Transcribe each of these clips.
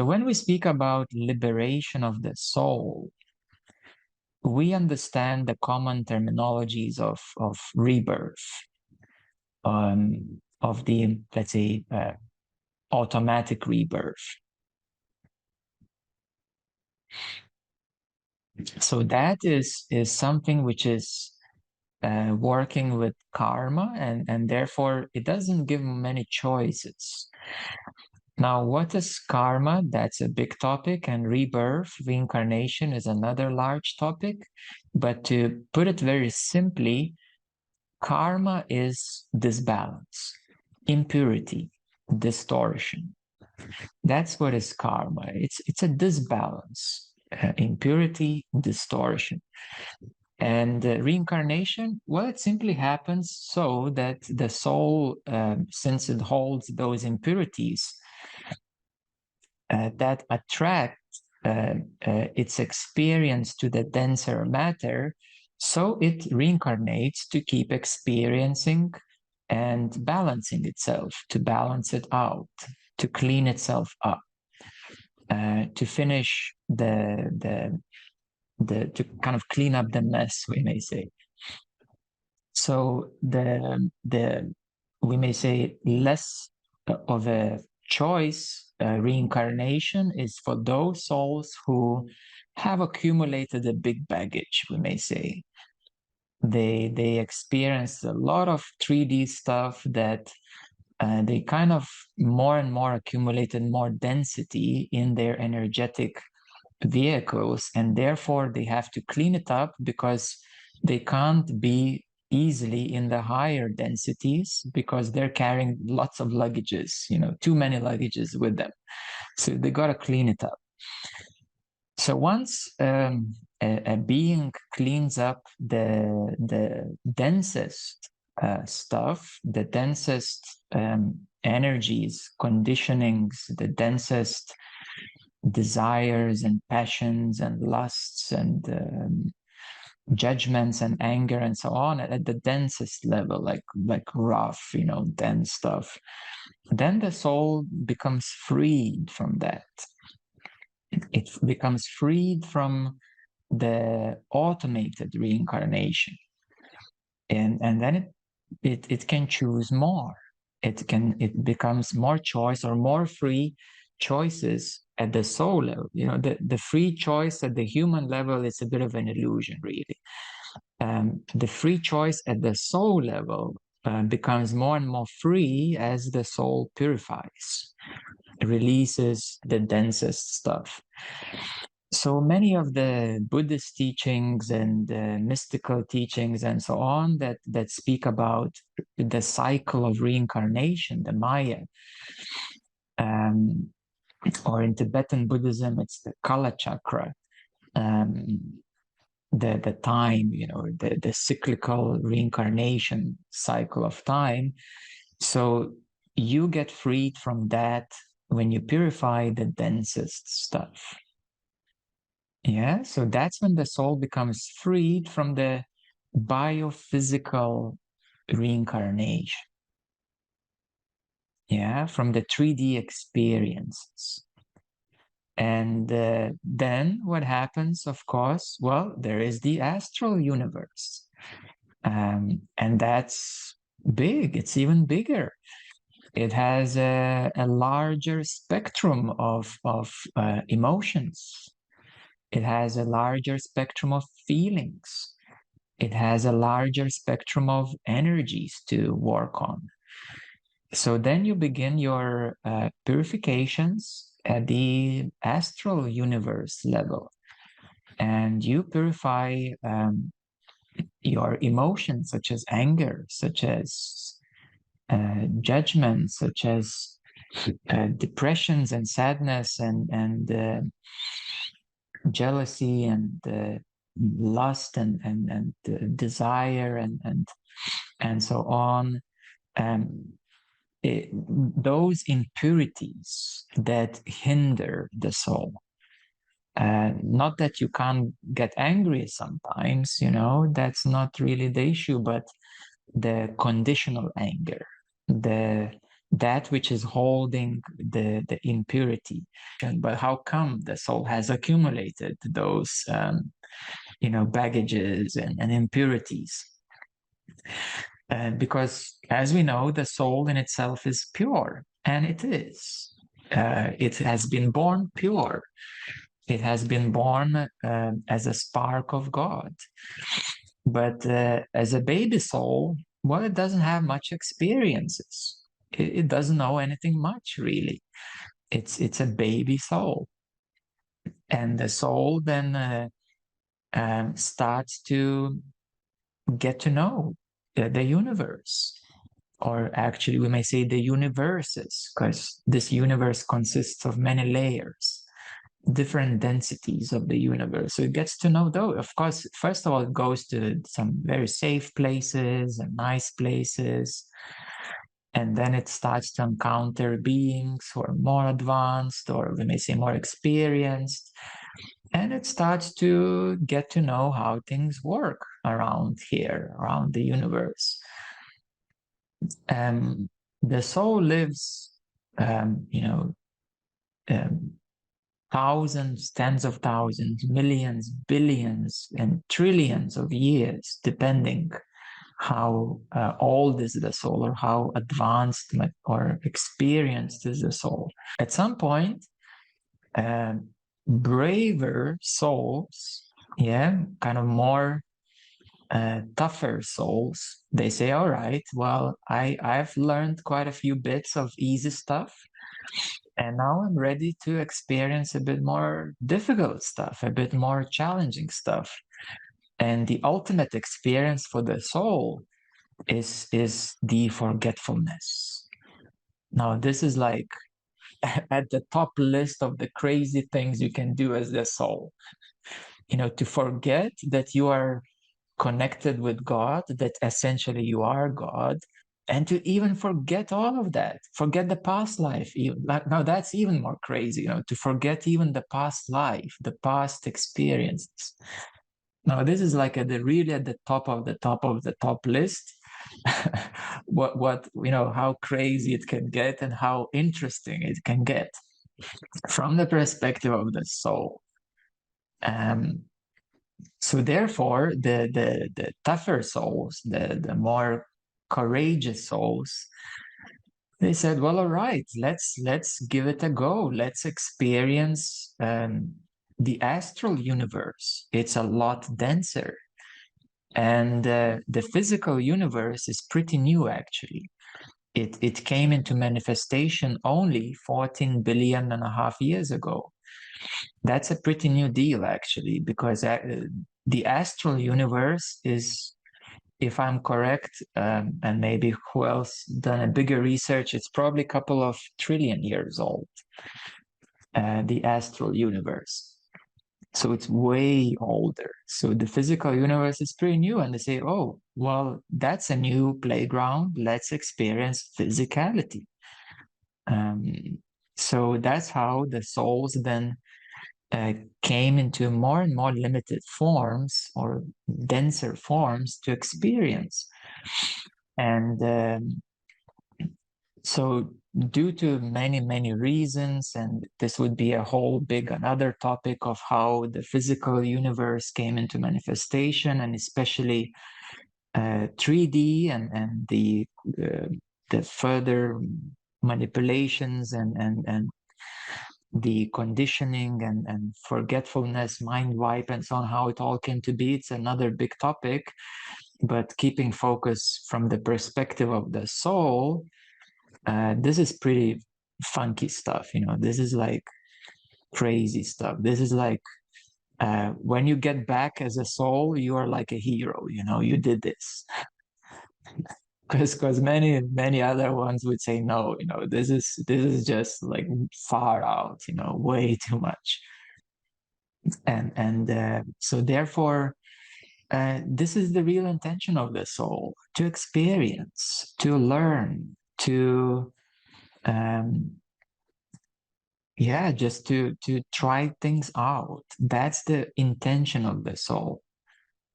So when we speak about liberation of the soul, we understand the common terminologies of rebirth, of the, let's say, automatic rebirth. So that is something which is working with karma, and therefore it doesn't give many choices. Now, what is karma? That's a big topic, and rebirth, reincarnation is another large topic. But to put it very simply, karma is disbalance, impurity, distortion. That's what is karma. It's a disbalance, impurity, distortion. And reincarnation, well, it simply happens so that the soul, since it holds those impurities that attract its experience to the denser matter, so it reincarnates to keep experiencing and balancing itself, to balance it out, to clean itself up, to finish to kind of clean up the mess, we may say. So we may say less of a choice reincarnation is for those souls who have accumulated a big baggage, we may say. They experienced a lot of 3D stuff that they kind of more and more accumulated more density in their energetic vehicles, and therefore they have to clean it up because they can't be easily in the higher densities because they're carrying lots of luggages, too many luggages with them. So they got to clean it up. So once a being cleans up the densest stuff, the densest energies, conditionings, the densest desires and passions and lusts and judgments and anger and so on at the densest level, like rough, dense stuff, then the soul becomes freed from that. It becomes freed from the automated reincarnation, and then it can choose more. It becomes more choice or more free choices at the soul level. The free choice at the human level is a bit of an illusion, really. The free choice at the soul level becomes more and more free as the soul purifies, releases the densest stuff. So many of the Buddhist teachings and mystical teachings and so on that speak about the cycle of reincarnation, the Maya, or in Tibetan Buddhism, it's the Kala Chakra, the time, the cyclical reincarnation cycle of time. So you get freed from that when you purify the densest stuff. Yeah, so that's when the soul becomes freed from the biophysical reincarnation. Yeah, from the 3D experiences. And then what happens, of course, well, there is the astral universe. And that's big, it's even bigger. It has a larger spectrum of emotions. It has a larger spectrum of feelings. It has a larger spectrum of energies to work on. So then you begin your purifications at the astral universe level. And you purify your emotions, such as anger, such as judgment, such as depressions and sadness and jealousy and lust and desire and so on. Those impurities that hinder the soul. Not that you can't get angry sometimes, that's not really the issue, but the conditional anger, the that which is holding the impurity. But how come the soul has accumulated those baggages and impurities? Because as we know, the soul in itself is pure, and it is. It has been born pure. It has been born as a spark of God. But as a baby soul, well, it doesn't have much experiences. It doesn't know anything much, really. It's a baby soul. And the soul then starts to get to know the universe. Or actually, we may say the universes, because this universe consists of many layers, different densities of the universe. So it gets to know, though, of course, first of all, it goes to some very safe places and nice places. And then it starts to encounter beings who are more advanced, or we may say more experienced. And it starts to get to know how things work around here, around the universe. The soul lives, um, thousands, tens of thousands, millions, billions, and trillions of years, depending how old is the soul or how advanced or experienced is the soul. At some point, braver souls, kind of more tougher souls, they say, all right, well, I've learned quite a few bits of easy stuff. And now I'm ready to experience a bit more difficult stuff, a bit more challenging stuff. And the ultimate experience for the soul is the forgetfulness. Now, this is like at the top list of the crazy things you can do as the soul. To forget that you are connected with God, that essentially you are God, and to even forget all of that, forget the past life. Now that's even more crazy, to forget even the past life, the past experiences. Now this is like really at the top of the top of the top list. what how crazy it can get and how interesting it can get from the perspective of the soul. So therefore, the tougher souls, the more courageous souls, they said, well, all right, let's give it a go. Let's experience the astral universe. It's a lot denser. And the physical universe is pretty new, actually. It came into manifestation only 14 billion and a half years ago. That's a pretty new deal, actually, because the astral universe is, if I'm correct, and maybe who else done a bigger research, it's probably a couple of trillion years old, the astral universe. So it's way older. So the physical universe is pretty new. And they say, oh, well, that's a new playground. Let's experience physicality. So that's how the souls then came into more and more limited forms or denser forms to experience. And so due to many, many reasons, and this would be a whole big another topic of how the physical universe came into manifestation, and especially 3D and the further manipulations and the conditioning and forgetfulness, mind wipe, and so on, how it all came to be. It's another big topic, but keeping focus from the perspective of the soul, this is pretty funky stuff. This is like crazy stuff. This is like when you get back as a soul, you are like a hero. You did this. Because many other ones would say no. This is just like far out. Way too much. And so therefore, this is the real intention of the soul: to experience, to learn, to just to try things out. That's the intention of the soul.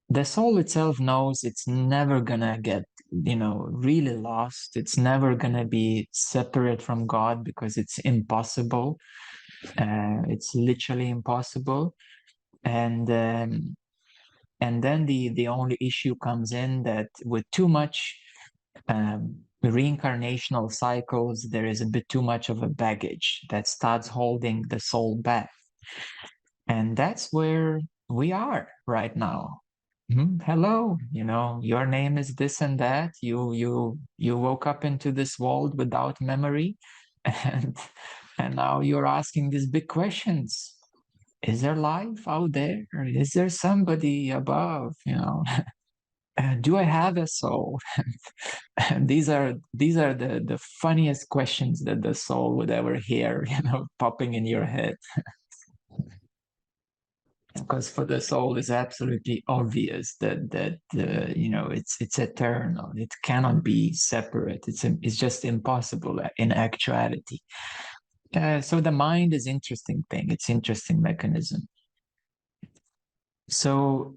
The soul itself knows it's never gonna get really lost. It's never going to be separate from God because it's impossible. It's literally impossible. And then the only issue comes in that with too much reincarnational cycles, there is a bit too much of a baggage that starts holding the soul back. And that's where we are right now. Hello, your name is this and that. You woke up into this world without memory, and and now you're asking these big questions. Is there life out there? Or is there somebody above? Do I have a soul? And these are the funniest questions that the soul would ever hear, popping in your head. Because for the soul, it's absolutely obvious that it's eternal. It cannot be separate. It's just impossible in actuality. So the mind is interesting thing. It's interesting mechanism. So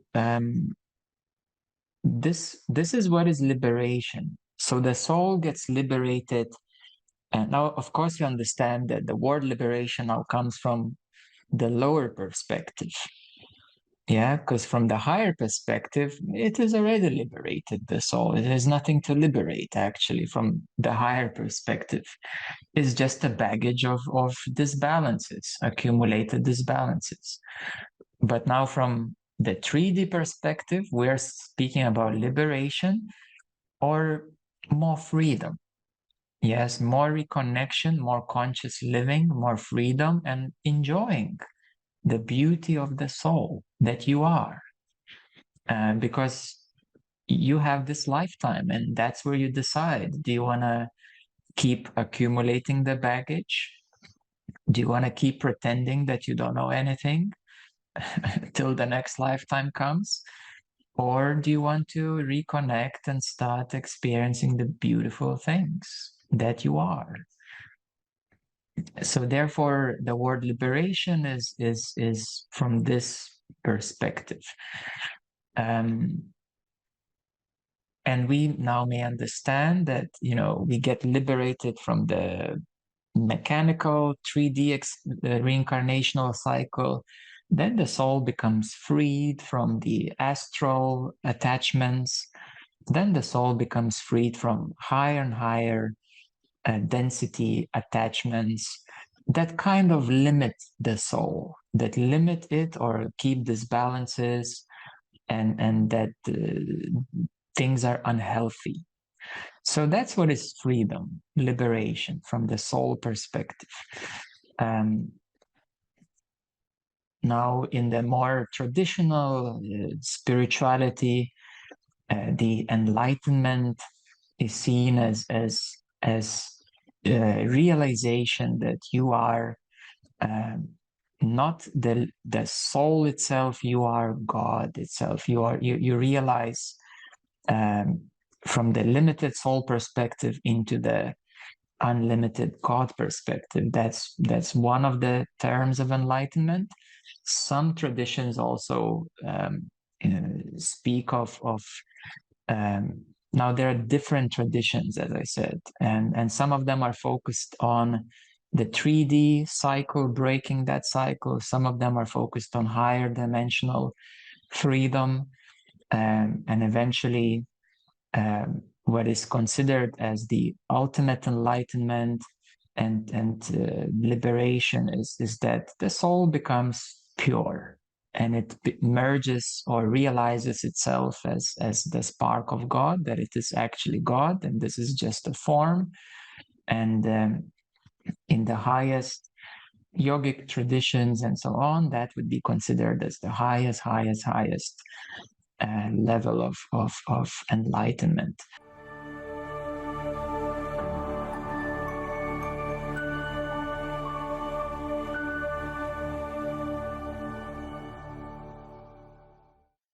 this is what is liberation. So the soul gets liberated. And now, of course, you understand that the word liberation now comes from the lower perspective. Yeah, because from the higher perspective, it is already liberated, the soul. It has nothing to liberate, actually, from the higher perspective. It's just a baggage of disbalances, accumulated disbalances. But now, from the 3D perspective, we're speaking about liberation or more freedom. Yes, more reconnection, more conscious living, more freedom, and enjoying the beauty of the soul that you are. Because you have this lifetime, and that's where you decide. Do you want to keep accumulating the baggage? Do you want to keep pretending that you don't know anything till the next lifetime comes? Or do you want to reconnect and start experiencing the beautiful things that you are? So therefore, the word liberation is from this perspective. And we now may understand that, we get liberated from the mechanical 3D reincarnational cycle. Then the soul becomes freed from the astral attachments. Then the soul becomes freed from higher and higher density attachments that kind of limit the soul, that limit it or keep disbalances, and that things are unhealthy. So that's what is freedom, liberation from the soul perspective. Now, in the more traditional spirituality, the enlightenment is seen as realization that you are not the soul itself. You are God itself. You realize from the limited soul perspective into the unlimited God perspective. That's one of the terms of enlightenment. Some traditions also speak of now there are different traditions, as I said, and some of them are focused on the 3D cycle, breaking that cycle. Some of them are focused on higher dimensional freedom, and eventually what is considered as the ultimate enlightenment and liberation is that the soul becomes pure, and it merges or realizes itself as the spark of God, that it is actually God, and this is just a form. And in the highest yogic traditions and so on, that would be considered as the highest level of enlightenment.